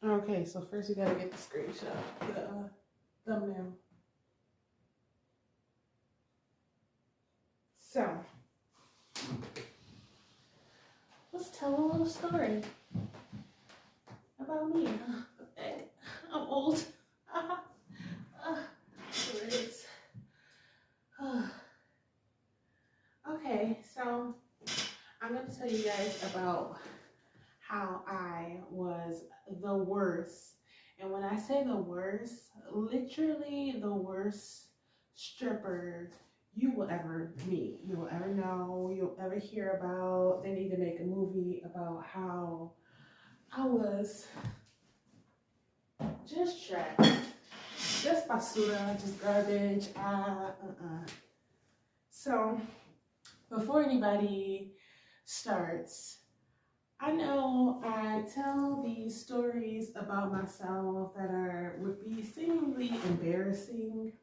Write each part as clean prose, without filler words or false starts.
Okay, so first you gotta get the screenshot, the thumbnail. So, let's tell a little story about me. I'm old. Words. Okay, so I'm going to tell you guys about how I was the worst. And when I say the worst, literally the worst stripper you will ever meet, you will ever know, you'll ever hear about. They need to make a movie about how I was just trash, just basura, just garbage. So before anybody starts, I know I tell these stories about myself that would be seemingly embarrassing.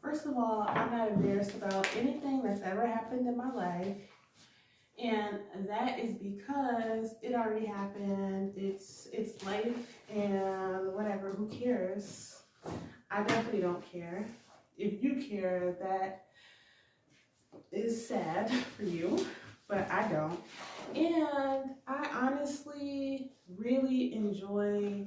First of all, I'm not embarrassed about anything that's ever happened in my life. And that is because it already happened. It's life and whatever, who cares? I definitely don't care. If you care, that is sad for you, but I don't. And I honestly really enjoy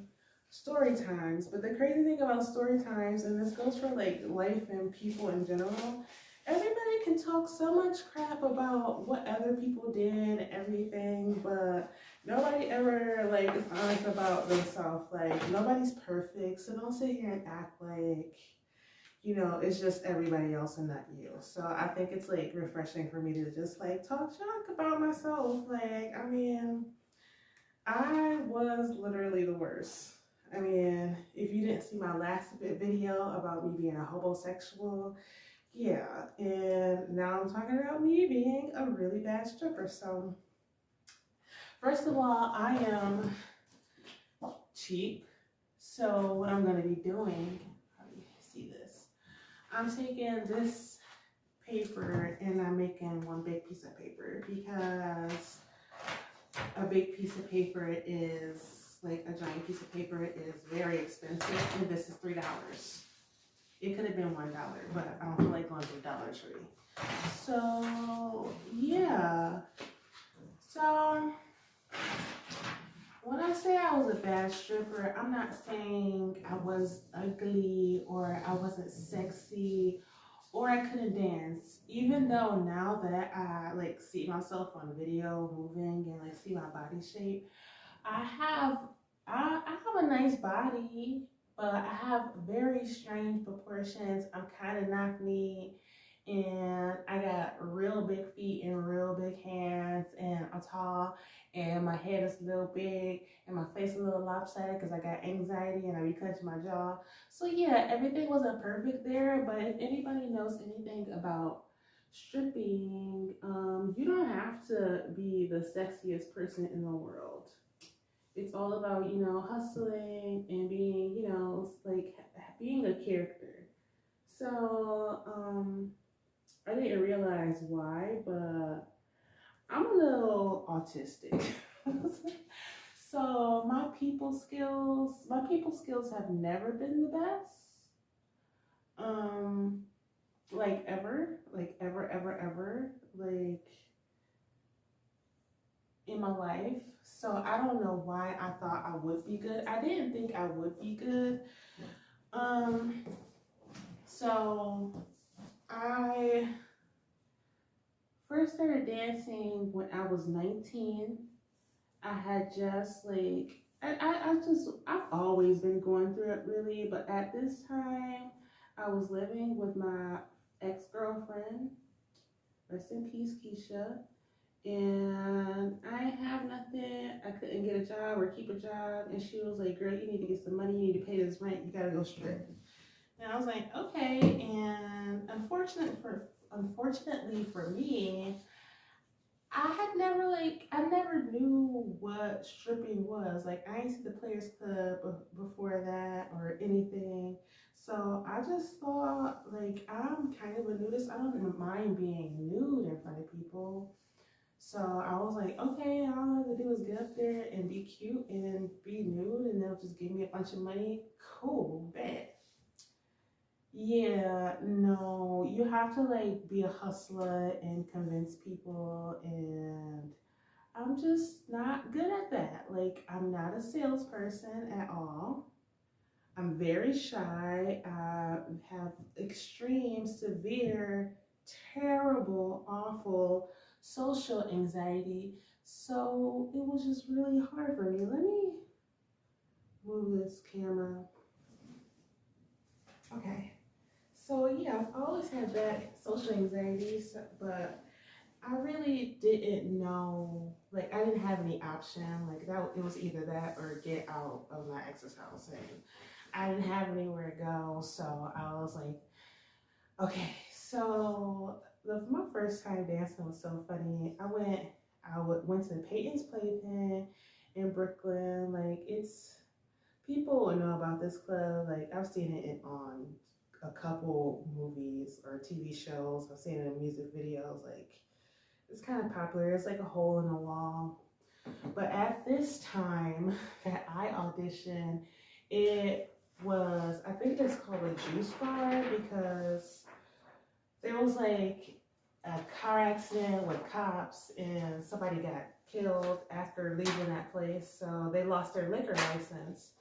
story times. But the crazy thing about story times, and this goes for like life and people in general, everybody can talk so much crap about what other people did and everything, but nobody ever like is honest about themselves. Like nobody's perfect, so don't sit here and act like it's just everybody else and not you. So I think it's like refreshing for me to just like talk junk about myself. Like, I mean, I was literally the worst. I mean, if you didn't see my last video about me being a homosexual, yeah. And now I'm talking about me being a really bad stripper. So, first of all, I am cheap. So, what I'm going to be doing, how do you see this? I'm taking this paper and I'm making one big piece of paper because a big piece of paper is like a giant piece of paper is very expensive, and this is $3. It could have been $1, but I don't feel like going to Dollar Tree. So yeah. So when I say I was a bad stripper, I'm not saying I was ugly or I wasn't sexy or I couldn't dance. Even though now that I like see myself on video moving and like see my body shape, I have a nice body, but I have very strange proportions. I'm kind of knock-kneed, and I got real big feet and real big hands, and I'm tall, and my head is a little big, and my face a little lopsided because I got anxiety and I be clenching my jaw. So yeah, everything wasn't perfect there, but if anybody knows anything about stripping, you don't have to be the sexiest person in the world. It's all about, hustling and being, like being a character. So, I didn't realize why, but I'm a little autistic. So my people skills have never been the best. Um, like ever, like in my life. So I don't know why I thought I would be good. I didn't think I would be good. Um, so I first started dancing when I was 19. I had just like I've always been going through it really, but at this time I was living with my ex-girlfriend. Rest in peace, Keisha. And I have nothing. I couldn't get a job or keep a job. And she was like, girl, you need to get some money. You need to pay this rent. You gotta go strip. And I was like, okay. And unfortunately for me, I never knew what stripping was. Like, I didn't see the Players Club before that or anything. So I just thought, like, I'm kind of a nudist. I don't mind being nude in front of people. So I was like, okay, all I have to do is get up there and be cute and be nude, and they'll just give me a bunch of money. Cool, bet. Yeah, no, you have to like be a hustler and convince people, and I'm just not good at that. Like, I'm not a salesperson at all. I'm very shy. I have extreme, severe, terrible, awful social anxiety. So it was just really hard for me. Let me move this camera. Okay. So yeah, I've always had that social anxiety, but I really didn't know. Like, I didn't have any option. Like, that it was either that or get out of my ex's house, and I didn't have anywhere to go. So I was like, okay. So my first time dancing was so funny. I went to Peyton's Playpen in Brooklyn. Like, it's people would know about this club. Like, I've seen it on a couple movies or TV shows. I've seen it in music videos. Like, it's kind of popular. It's like a hole in the wall. But at this time that I auditioned, it was, I think it's called a juice bar, because there was like a car accident with cops and somebody got killed after leaving that place. So they lost their liquor license.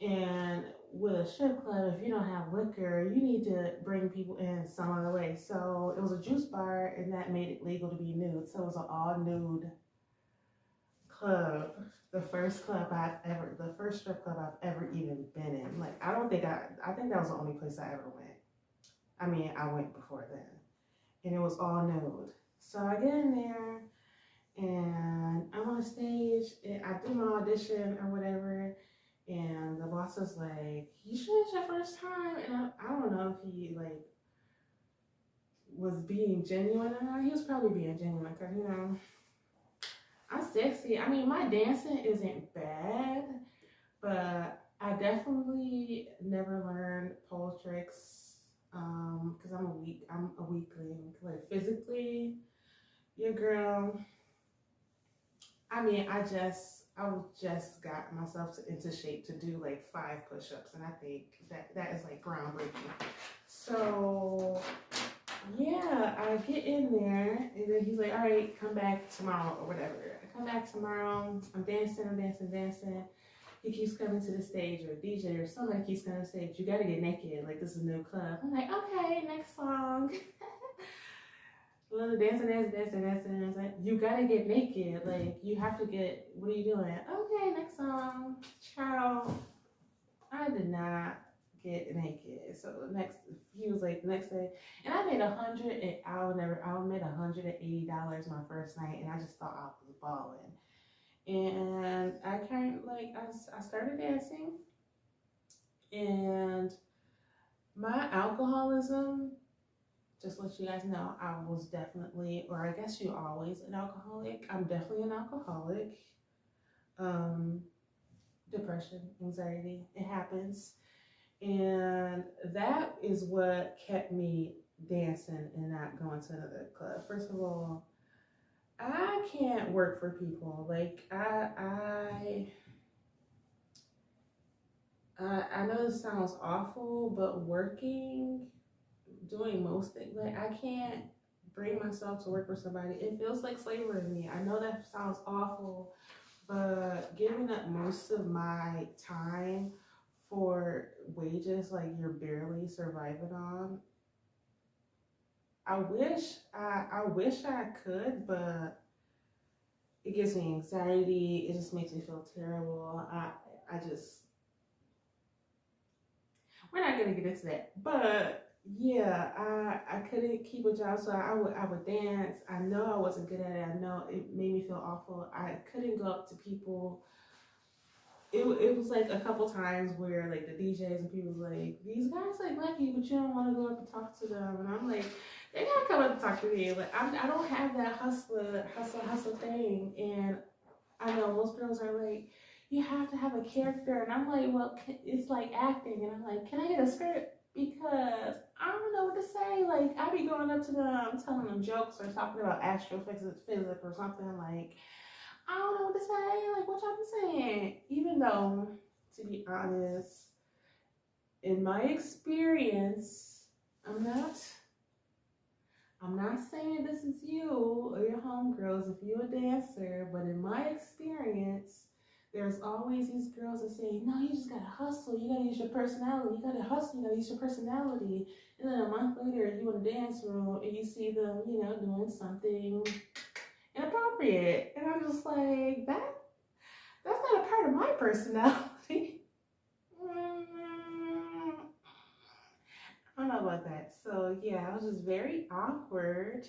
And with a strip club, if you don't have liquor, you need to bring people in some other way. So it was a juice bar, and that made it legal to be nude. So it was an all nude club. The first strip club I've ever even been in. Like, I think that was the only place I ever went. I mean, I went before then, and it was all nude. So I get in there, and I'm on stage, and I do my audition or whatever. And the boss was like, "You sure it's your first time?" And I don't know if he like was being genuine or not. He was probably being genuine, because I'm sexy. I mean, my dancing isn't bad, but I definitely never learned pole tricks. Because I'm a weakling. Like, physically, your girl. I mean, I just got myself into shape to do like 5 push-ups, and I think that is like groundbreaking. So yeah, I get in there, and then he's like, "All right, come back tomorrow or whatever." I come back tomorrow. I'm dancing. He keeps coming to the stage, or DJ or somebody keeps coming to the stage. You gotta get naked. Like, this is a new club. I'm like, okay, next song. Little dancing. You gotta get naked. Like, you have to get, what are you doing? Okay, next song. Child, I did not get naked. So he was like, the next day, and I made I made $180 my first night, and I just thought I was balling. And I kind of like, I started dancing, and my alcoholism, just let you guys know, I was definitely, or I guess you're always an alcoholic. I'm definitely an alcoholic. Um, Depression, anxiety, it happens. And that is what kept me dancing and not going to another club. First of all, I can't work for people. Like, I know this sounds awful, but doing most things, like, I can't bring myself to work for somebody. It feels like slavery to me. I know that sounds awful, but giving up most of my time for wages like you're barely surviving on, I wish I could, but it gives me anxiety. It just makes me feel terrible. I just, we're not gonna get into that, but yeah, I couldn't keep a job, so I would dance. I know I wasn't good at it. I know it made me feel awful. I couldn't go up to people. It was like a couple times where like the DJs and people was like, "These guys like you, but you don't want to go up and talk to them," and I'm like, they gotta come up and talk to me. Like, I don't have that hustle thing, and I know most girls are like, you have to have a character, and I'm like, well, it's like acting, and I'm like, can I get a script? because I don't know what to say. Like, I be going up to them, telling them jokes or talking about astrophysics or something. Like, I don't know what to say. Like, what y'all be saying? Even though, to be honest, in my experience, I'm not. I'm not saying this is you or your homegirls if you're a dancer, but in my experience, there's always these girls that say, no, you just gotta hustle, you gotta use your personality, you gotta hustle, you gotta use your personality. And then a month later, you in a dance room and you see them, doing something inappropriate. And I'm just like, that's not a part of my personality. I don't know about that. So yeah, I was just very awkward.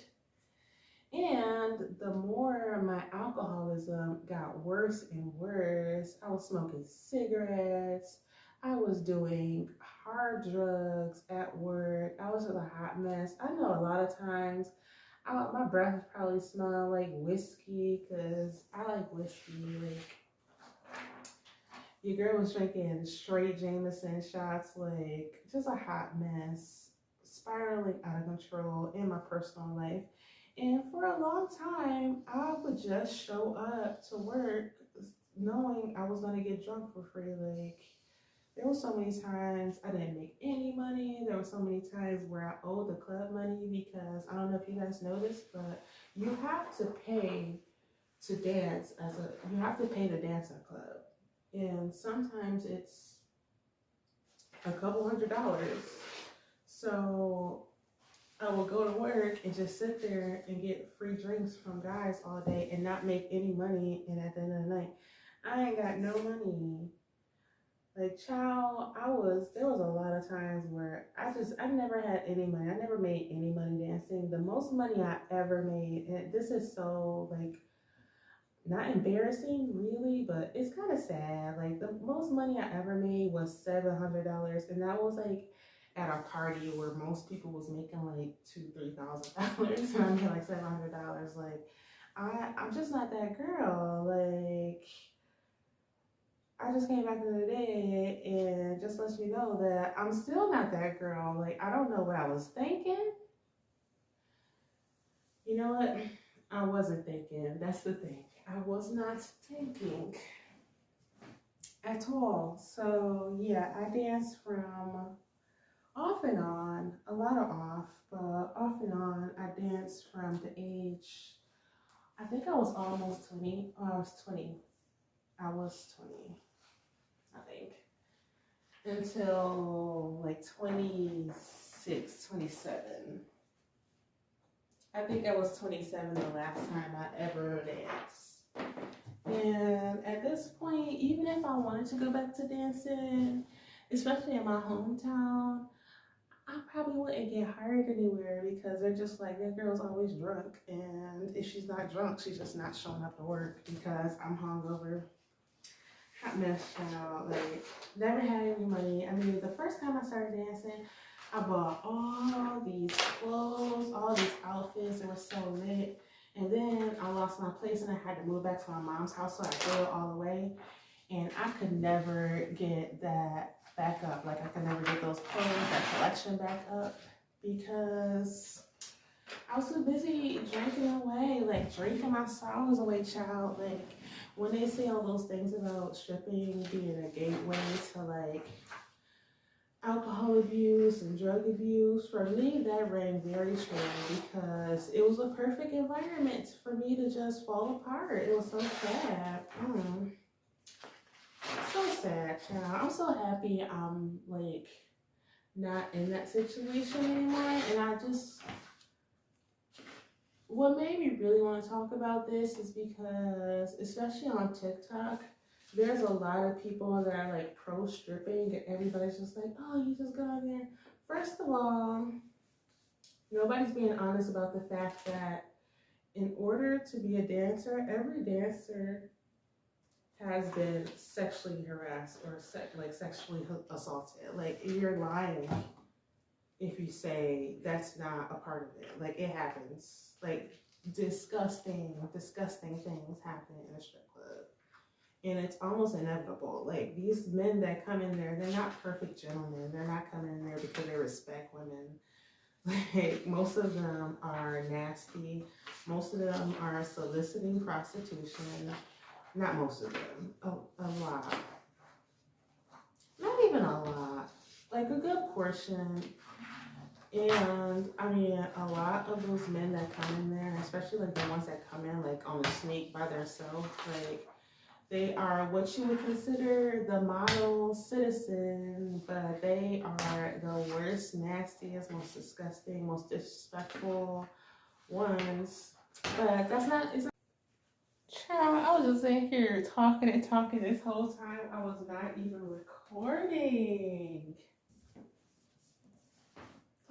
And the more my alcoholism got worse and worse, I was smoking cigarettes. I was doing hard drugs at work. I was a hot mess. I know a lot of times my breath probably smelled like whiskey because I like whiskey. Like, your girl was drinking straight Jameson shots, like just a hot mess, spiraling out of control in my personal life. And for a long time, I would just show up to work knowing I was going to get drunk for free. Like, there were so many times I didn't make any money. There were so many times where I owed the club money because I don't know if you guys know this, but you have to pay to dance you have to pay to dance at a club. And sometimes it's a couple $100s. So I will go to work and just sit there and get free drinks from guys all day and not make any money. And at the end of the night, I ain't got no money. Like, child, there was a lot of times where I never had any money. I never made any money dancing. The most money I ever made, and this is so, like, not embarrassing really, but it's kind of sad. Like, the most money I ever made was $700, and that was like at a party where most people was making like $2,000-3,000, and I made like $700. Like, I'm just not that girl. Like, I just came back in the day and just let you know that I'm still not that girl. Like, I don't know what I was thinking. You know what? I wasn't thinking. That's the thing. I was not thinking at all. So yeah, I danced from off and on, a lot of off, but off and on. I danced from the age, I think I was almost 20. Oh, I was 20. I was 20, I think, until like 26, 27. I think I was 27 the last time I ever danced. And at this point, even if I wanted to go back to dancing, especially in my hometown, I probably wouldn't get hired anywhere because they're just like, that girl's always drunk. And if she's not drunk, she's just not showing up to work because I'm hungover. Hot mess, child. Like, never had any money. I mean, the first time I started dancing, I bought all these clothes, all these outfits that were so lit. And then I lost my place and I had to move back to my mom's house, so I threw it all away. And I could never get that back up. Like, I could never get those clothes, that collection back up because I was too busy drinking away, like drinking my sorrows away, child. Like, when they say all those things about stripping being a gateway to like alcohol abuse and drug abuse, for me that rang very true because it was a perfect environment for me to just fall apart. It was so sad. So sad, child. I'm so happy I'm like not in that situation anymore. And what made me really want to talk about this is because, especially on TikTok, there's a lot of people that are like pro stripping, and everybody's just like, oh, you just go in there. First of all, nobody's being honest about the fact that in order to be a dancer, every dancer has been sexually harassed or sexually assaulted. Like, you're lying if you say that's not a part of it. Like, it happens. Like, disgusting things happen in a strip club. and it's almost inevitable. Like these men that come in there, they're not perfect gentlemen. They're not coming in there because they respect women. Like most of them are nasty. Most of them are soliciting prostitution. Not most of them, a lot. Not even a lot. Like a good portion. And I mean, a lot of those men that come in there, especially like the ones that come in like on the sneak by themselves, like they are what you would consider the model citizen, but they are the worst, nastiest, most disgusting, most disrespectful ones. But that's not, it's not. Child, I was just sitting here talking and talking this whole time. I was not even recording.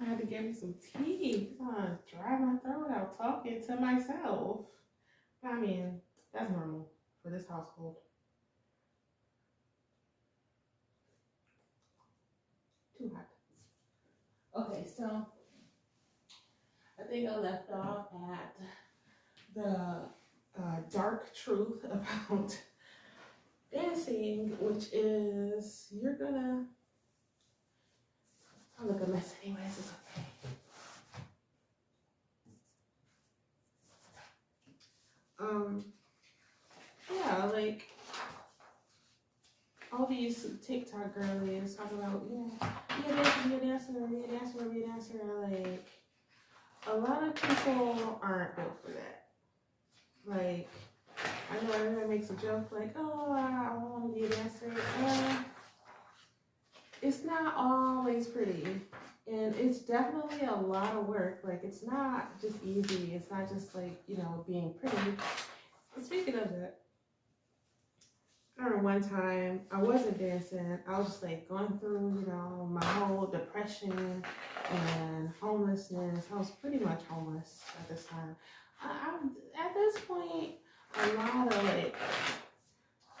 I had to get me some tea. It's gonna dry my throat out talking to myself. I mean, that's normal for this household. Too hot. Okay, so I think I left off at the dark truth about dancing, which is you're gonna. I look a mess anyways. It's okay. Yeah, like all these TikTok girlies talk about, be a dancer, be a dancer, be a dancer. Like a lot of people aren't built for that. Like I know everyone makes a joke like, oh, I want to be a dancer. It's not always pretty. And it's definitely a lot of work. Like it's not just easy. It's not just like, being pretty. But speaking of that, I remember one time I wasn't dancing. I was just like going through, my whole depression and homelessness. I was pretty much homeless at this time. I'm at this point, a lot of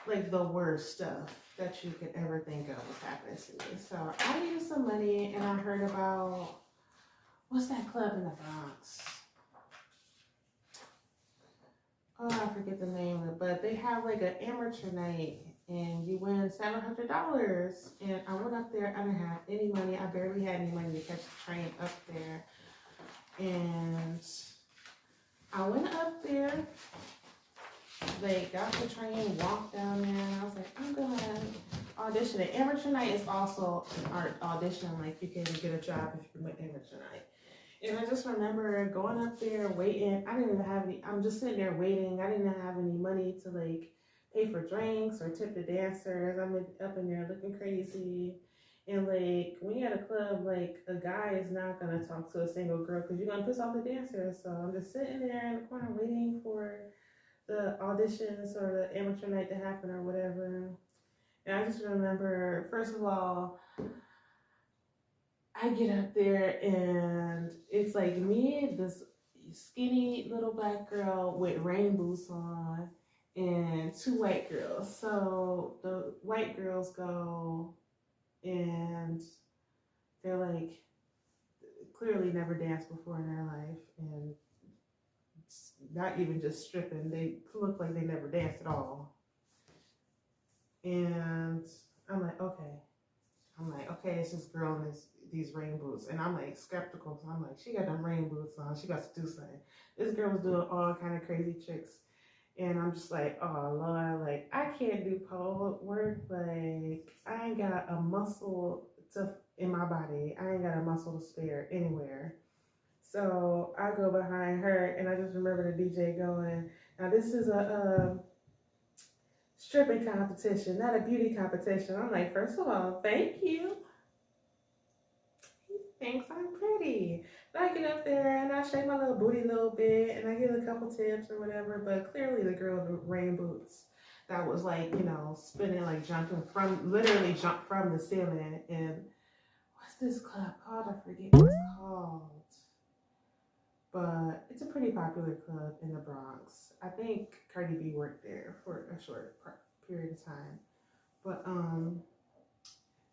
like the worst stuff that you could ever think of was happening to me. So I needed some money, and I heard about what's that club in the Bronx? Oh, I forget the name of it, but they have like an amateur night and you win $700. And I went up there, I didn't have any money. I barely had any money to catch the train up there. And I went up there, like got the train, walked down there, and I was like, I'm gonna audition. The amateur night is also an art audition, like you can get a job if you win amateur night. And I just remember going up there, waiting. I didn't even have any, I'm just sitting there waiting. I didn't have any money to like pay for drinks or tip the dancers. I'm up in there looking crazy. And like when you're at a club, like a guy is not gonna talk to a single girl because you're gonna piss off the dancers. So I'm just sitting there in the corner waiting for the auditions or the amateur night to happen or whatever. And I just remember, first of all, I get up there and it's like me, this skinny little black girl with rain boots on, and two white girls. So the white girls go and they're like clearly never danced before in their life and not even just stripping. They look like they never danced at all. And I'm like, okay, it's this girl in these rain boots. And I'm like skeptical. So I'm like, she got them rain boots on. She got to do something. This girl was doing all kind of crazy tricks. And I'm just like, oh, Lord, like, I can't do pole work. Like, I ain't got a muscle in my body. I ain't got a muscle to spare anywhere. So I go behind her, and I just remember the DJ going, now this is a stripping competition, not a beauty competition. I'm like, first of all, thank you. He thinks I'm pretty. But I get up there and I shake my little booty a little bit and I give a couple tips or whatever. But clearly the girl with rain boots that was like, spinning, like literally jumped from the ceiling. And what's this club called? I forget what it's called. But it's a pretty popular club in the Bronx. I think Cardi B worked there for a short period of time. But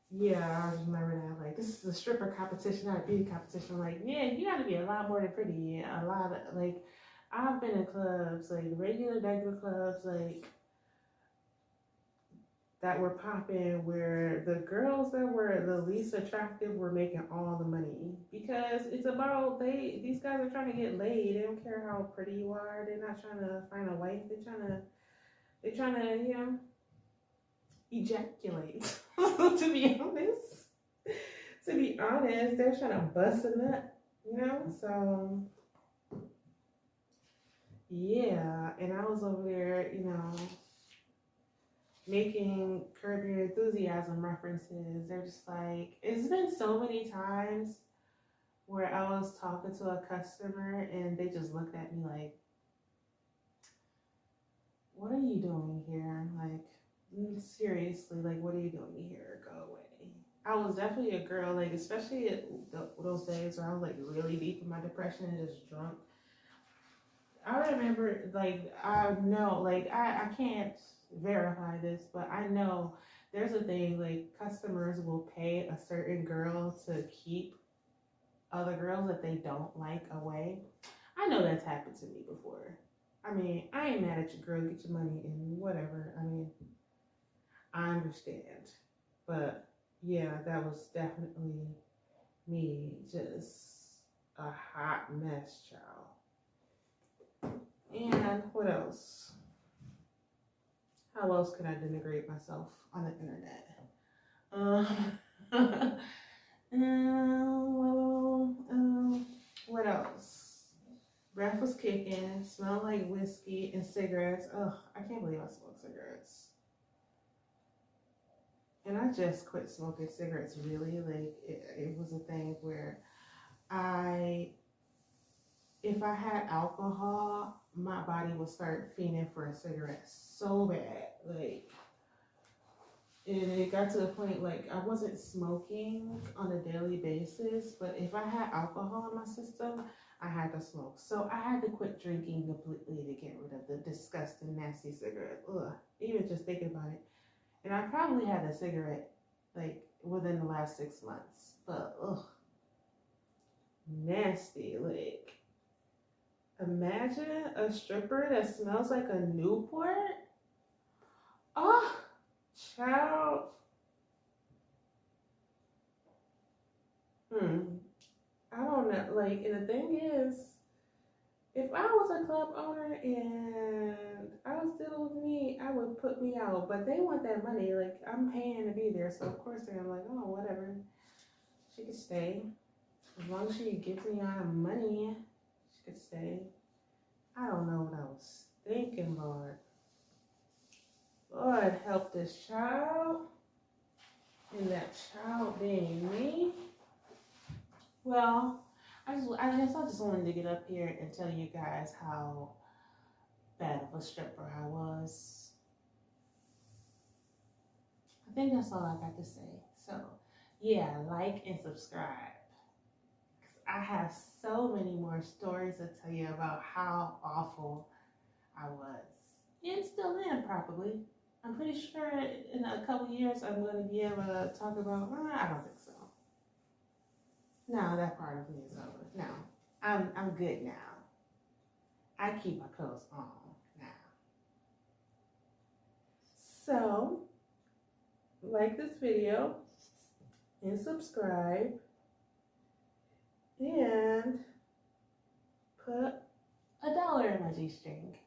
yeah, I just remember that, like, this is a stripper competition, not a beauty competition. I'm like, yeah, you gotta be a lot more than pretty. A lot of, like, I've been in clubs, like regular clubs, like that were popping where the girls that were the least attractive were making all the money because it's about these guys are trying to get laid. They don't care how pretty you are. They're not trying to find a wife. They're trying to ejaculate. To be honest, they're trying to bust a nut. So yeah, and I was over there, making Curb Your Enthusiasm references. They're just like, it's been so many times where I was talking to a customer and they just looked at me like, what are you doing here? Like, seriously, like, what are you doing here? Go away. I was definitely a girl, like, especially those days where I was like really deep in my depression and just drunk. I remember, like, I know, like, I can't verify this, but I know there's a thing, like, customers will pay a certain girl to keep other girls that they don't like away. I know that's happened to me before. I mean, I ain't mad at your girl, get your money and whatever. I mean, I understand. But yeah, that was definitely me, just a hot mess, child. And what else? How else can I denigrate myself on the internet? What else? Breath was kicking, smelled like whiskey and cigarettes. Ugh, I can't believe I smoked cigarettes. And I just quit smoking cigarettes, really. Like, it was a thing where if I had alcohol, my body would start fiending for a cigarette so bad. Like, and it got to the point, like, I wasn't smoking on a daily basis, but if I had alcohol in my system, I had to smoke. So I had to quit drinking completely to get rid of the disgusting, nasty cigarette. Ugh, even just thinking about it. And I probably had a cigarette, like, within the last 6 months. But, ugh, nasty. Like, imagine a stripper that smells like a Newport. Oh, child. I don't know. Like, and the thing is, if I was a club owner and I was dealing with me, I would put me out. But they want that money. Like, I'm paying to be there. So, of course, they're like, oh, whatever. She could stay. As long as she gives me all the money, she could stay. I don't know what I was thinking, Lord. Lord, help this child. And that child being me. Well, I guess I just wanted to get up here and tell you guys how bad of a stripper I was. I think that's all I got to say. So, yeah, like and subscribe. I have so many more stories to tell you about how awful I was. And still am, probably. I'm pretty sure in a couple years I'm going to be able to talk about, I don't think so. No, that part of me is over. No, I'm good now. I keep my clothes on now. So, like this video and subscribe and put a dollar in my G-string.